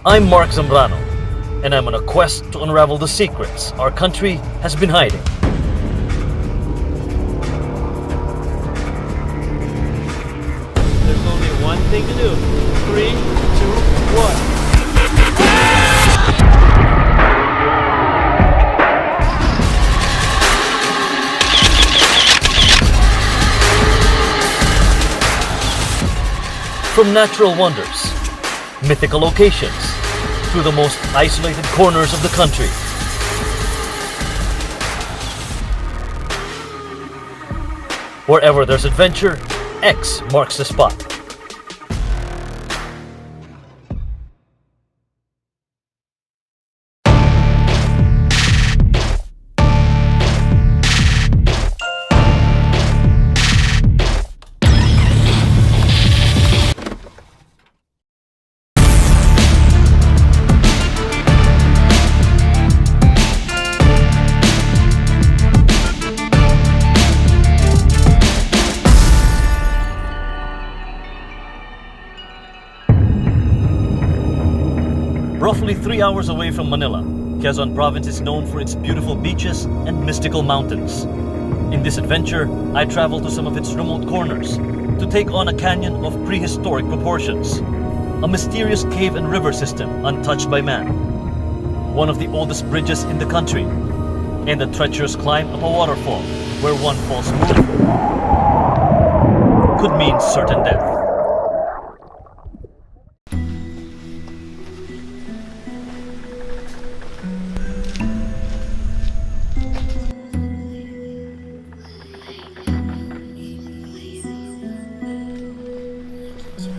I'm Mark Zambrano, and I'm on a quest to unravel the secrets our country has been hiding. There's only one thing to do. 3, 2, 1. From natural wonders, mythical locations, to the most isolated corners of the country. Wherever there's adventure, X marks the spot. Roughly 3 hours away from Manila, Quezon province is known for its beautiful beaches and mystical mountains. In this adventure, I travel to some of its remote corners to take on a canyon of prehistoric proportions, a mysterious cave and river system untouched by man, one of the oldest bridges in the country, and a treacherous climb up a waterfall where one false move could mean certain death.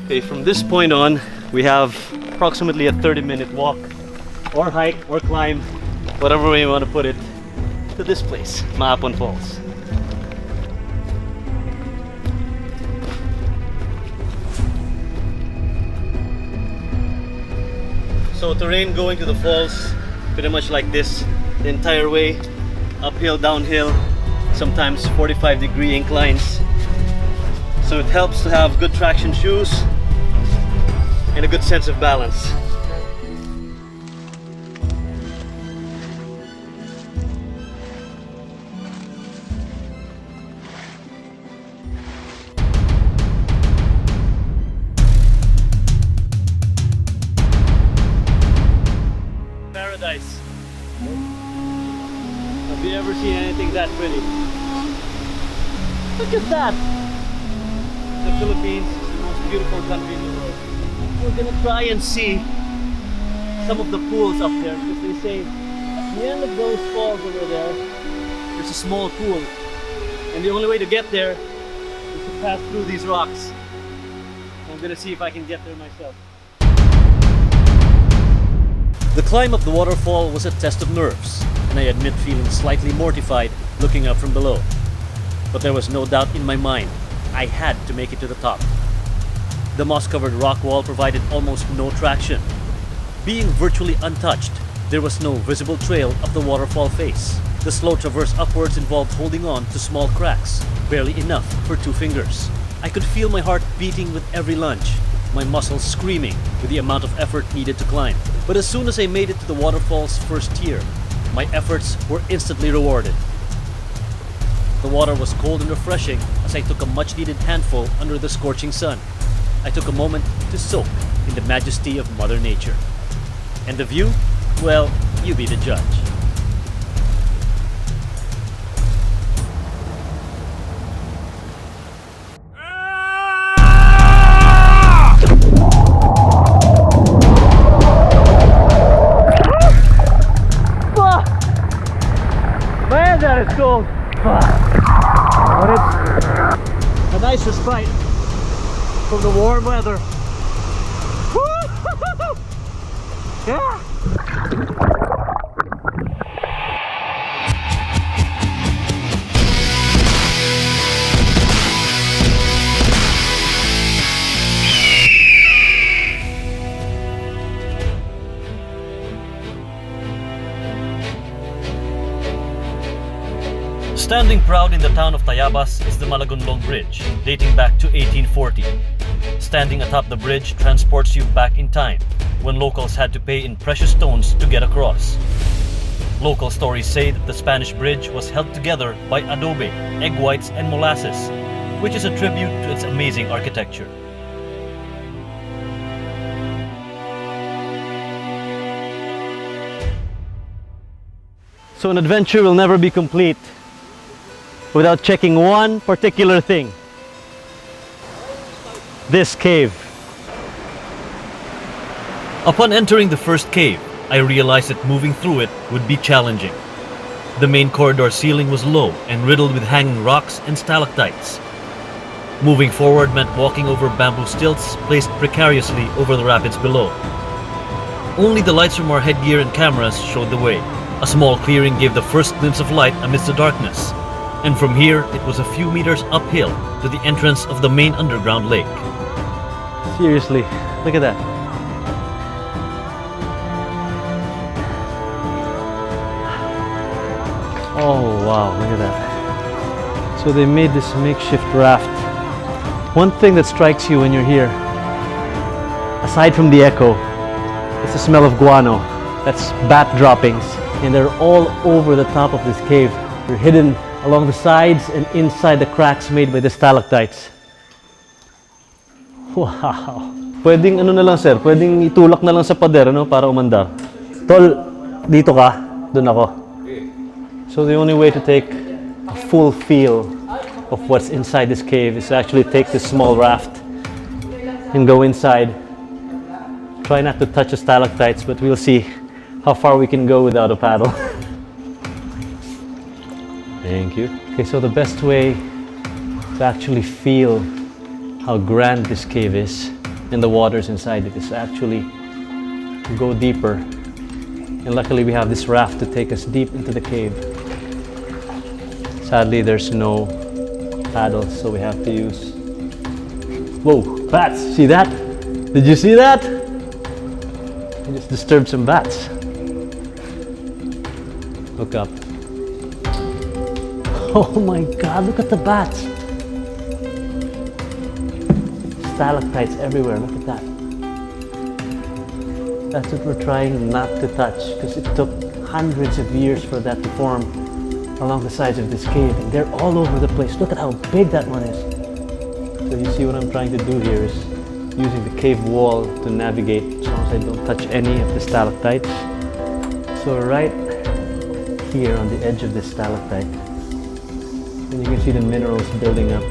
Okay, from this point on, we have approximately a 30-minute walk or hike or climb, whatever way you want to put it, to this place, Maapon Falls. So terrain going to the falls, pretty much like this, the entire way, uphill, downhill, sometimes 45-degree inclines. So it helps to have good traction shoes and a good sense of balance. Paradise. Have you ever seen anything that pretty? Look at that! The Philippines is the most beautiful country in the world. We're gonna try and see some of the pools up there, because they say at the end of those falls over there, there's a small pool, and the only way to get there is to pass through these rocks. I'm gonna see if I can get there myself. The climb up the waterfall was a test of nerves, and I admit feeling slightly mortified looking up from below. But there was no doubt in my mind, I had to make it to the top. The moss-covered rock wall provided almost no traction. Being virtually untouched, there was no visible trail up the waterfall face. The slow traverse upwards involved holding on to small cracks, barely enough for 2 fingers. I could feel my heart beating with every lunge, my muscles screaming with the amount of effort needed to climb. But as soon as I made it to the waterfall's first tier, my efforts were instantly rewarded. The water was cold and refreshing as I took a much-needed handful under the scorching sun. I took a moment to soak in the majesty of Mother Nature. And the view? Well, you be the judge. Man, that is cold! But it's a nice respite from the warm weather. Yeah! Standing proud in the town of Tayabas is the Malagonlong Bridge, dating back to 1840. Standing atop the bridge transports you back in time, when locals had to pay in precious stones to get across. Local stories say that the Spanish bridge was held together by adobe, egg whites, and molasses, which is a tribute to its amazing architecture. So an adventure will never be complete without checking one particular thing. This cave. Upon entering the first cave, I realized that moving through it would be challenging. The main corridor ceiling was low and riddled with hanging rocks and stalactites. Moving forward meant walking over bamboo stilts placed precariously over the rapids below. Only the lights from our headgear and cameras showed the way. A small clearing gave the first glimpse of light amidst the darkness, and from here it was a few meters uphill to the entrance of the main underground lake. Seriously, look at that. Oh wow, look at that. So they made this makeshift raft. One thing that strikes you when you're here, aside from the echo, is the smell of guano. That's bat droppings. And they're all over the top of this cave. They're hidden along the sides and inside the cracks made by the stalactites. Wow! Pwedeng ano na lang sir, pwedeng itulak na lang sa pader ano, para umandar. Tol, dito ka, dun ako. So the only way to take a full feel of what's inside this cave is to actually take this small raft and go inside. Try not to touch the stalactites, but we'll see how far we can go without a paddle. Thank you. Okay, so the best way to actually feel how grand this cave is and the waters inside it is actually to go deeper. And luckily we have this raft to take us deep into the cave. Sadly, there's no paddles, so we have to use... Whoa, bats! See that? Did you see that? I just disturbed some bats. Look up. Oh my god, look at the bats! Stalactites everywhere, look at that. That's what we're trying not to touch, because it took hundreds of years for that to form along the sides of this cave. And they're all over the place. Look at how big that one is. So you see what I'm trying to do here is using the cave wall to navigate as long as I don't touch any of the stalactites. So right here on the edge of this stalactite, and you can see the minerals building up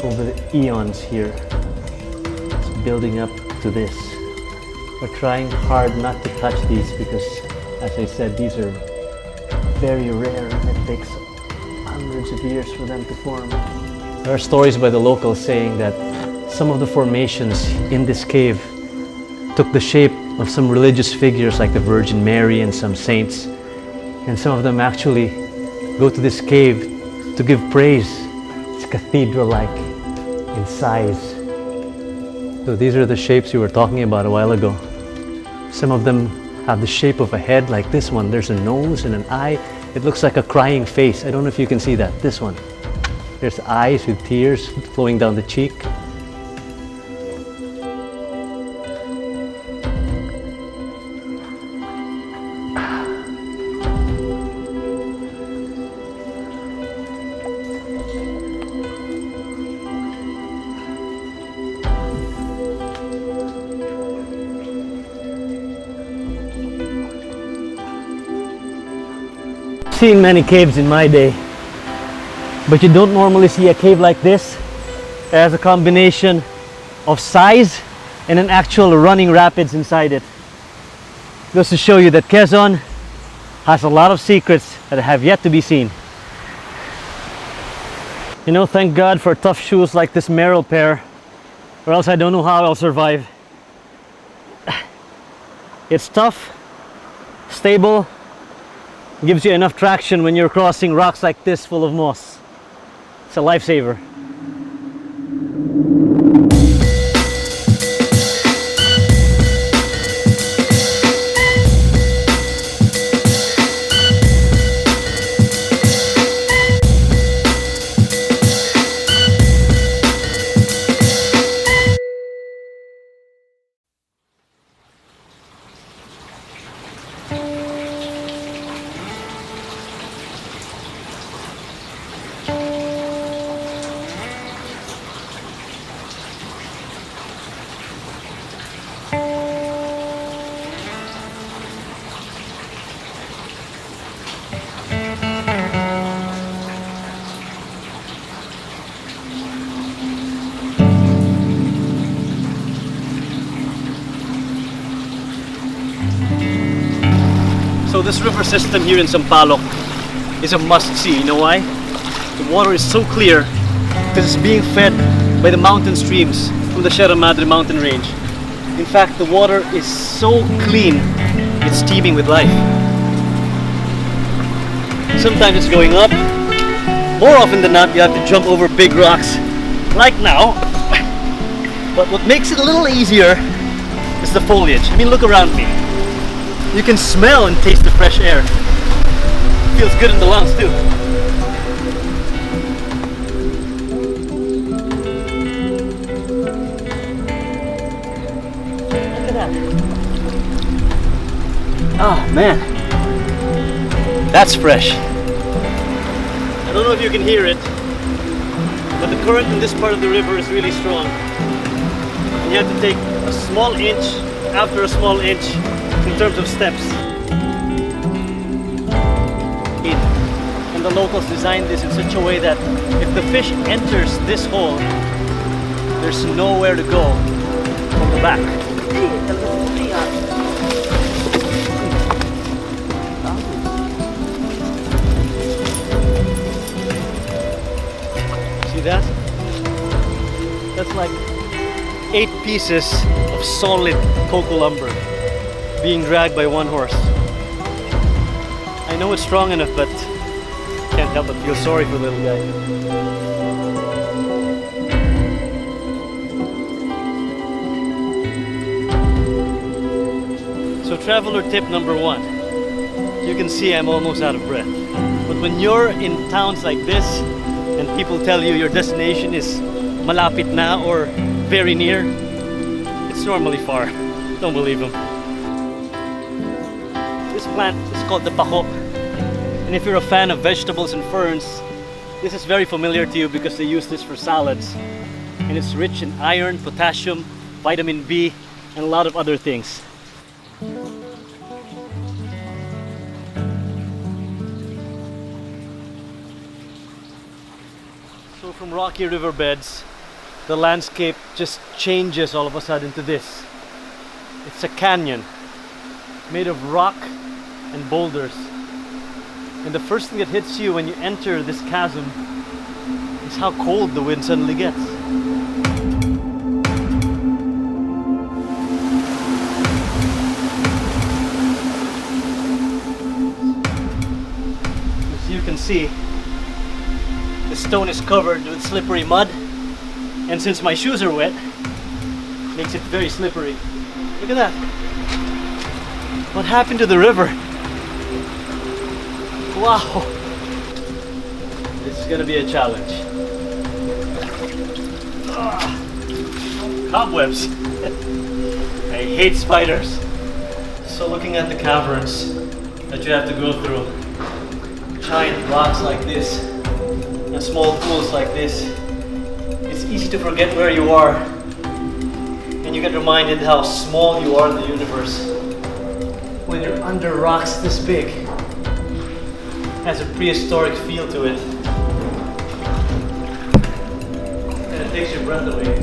over the eons here. It's building up to this. We're trying hard not to touch these because, as I said, these are very rare and it takes hundreds of years for them to form. There are stories by the locals saying that some of the formations in this cave took the shape of some religious figures like the Virgin Mary and some saints. And some of them actually go to this cave to give praise. It's cathedral-like in size. So these are the shapes you were talking about a while ago. Some of them have the shape of a head, like this one. There's a nose and an eye. It looks like a crying face. I don't know if you can see that. This one. There's eyes with tears flowing down the cheek. Seen many caves in my day, but you don't normally see a cave like this. It has a combination of size and an actual running rapids inside it. Goes to show you that Quezon has a lot of secrets that have yet to be seen. You know, thank God for tough shoes like this Merrell pair, or else I don't know how I'll survive. It's tough, stable, gives you enough traction when you're crossing rocks like this full of moss. It's a lifesaver. So this river system here in Sampaloc is a must-see. You know why? The water is so clear because it's being fed by the mountain streams from the Sierra Madre mountain range. In fact, the water is so clean, it's teeming with life. Sometimes it's going up. More often than not, you have to jump over big rocks, like now. But what makes it a little easier is the foliage. I mean, look around me. You can smell and taste the fresh air. Feels good in the lungs too. Look at that. Ah, man. That's fresh. I don't know if you can hear it, but the current in this part of the river is really strong. And you have to take a small inch after a small inch in terms of steps. And the locals designed this in such a way that if the fish enters this hole, there's nowhere to go from the back. See that? That's like 8 pieces of solid cocoa lumber being dragged by one horse. I know it's strong enough, but can't help but feel sorry for the little guy. So traveler tip number 1. You can see I'm almost out of breath. But when you're in towns like this and people tell you your destination is malapit na or very near, it's normally far. Don't believe them. This plant is called the pako. And if you're a fan of vegetables and ferns, this is very familiar to you because they use this for salads. And it's rich in iron, potassium, vitamin B, and a lot of other things. So from rocky riverbeds, the landscape just changes all of a sudden to this. It's a canyon made of rock and boulders. And the first thing that hits you when you enter this chasm is how cold the wind suddenly gets. As you can see, the stone is covered with slippery mud, and since my shoes are wet, it makes it very slippery. Look at that. What happened to the river? Wow! This is gonna be a challenge. Cobwebs! I hate spiders. So looking at the caverns that you have to go through, giant rocks like this, and small pools like this, it's easy to forget where you are, and you get reminded how small you are in the universe when you're under rocks this big. It has a prehistoric feel to it, and it takes your breath away.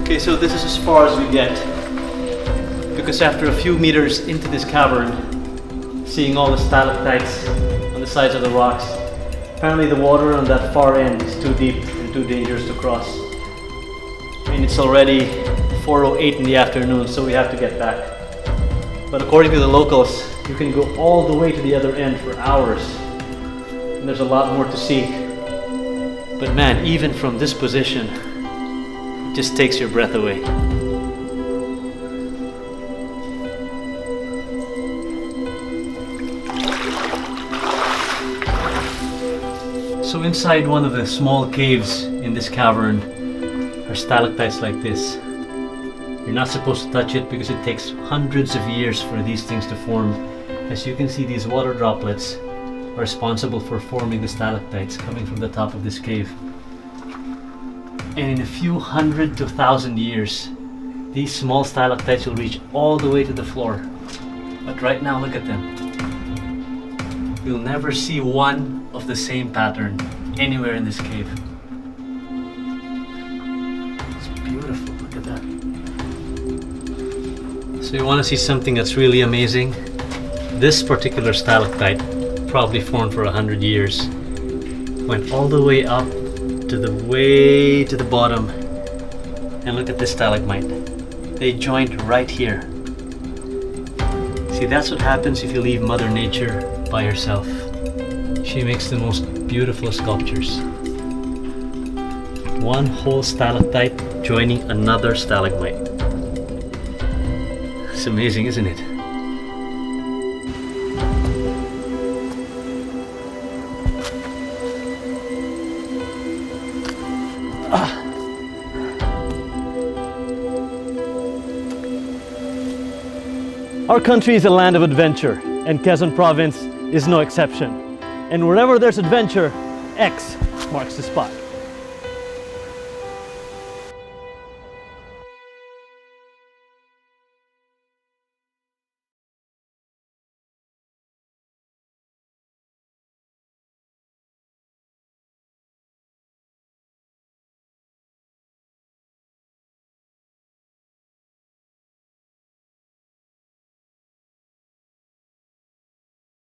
Okay, so this is as far as we get, because after a few meters into this cavern, seeing all the stalactites on the sides of the rocks, apparently the water on that far end is too deep and too dangerous to cross. I mean, it's already 4:08 in the afternoon, so we have to get back. But according to the locals, you can go all the way to the other end for hours, and there's a lot more to see. But man, even from this position, it just takes your breath away. So inside one of the small caves in this cavern are stalactites like this. You're not supposed to touch it because it takes hundreds of years for these things to form. As you can see, these water droplets are responsible for forming the stalactites coming from the top of this cave. And in a few hundred to 1,000 years, these small stalactites will reach all the way to the floor. But right now, look at them. You'll never see one of the same pattern anywhere in this cave. It's beautiful, look at that. So you want to see something that's really amazing? This particular stalactite, probably formed for 100 years, went all the way up to the bottom. And look at this stalagmite. They joined right here. See, that's what happens if you leave Mother Nature by herself. She makes the most beautiful sculptures. One whole stalactite joining another stalagmite. It's amazing, isn't it? Our country is a land of adventure, and Quezon province is no exception. And wherever there's adventure, X marks the spot.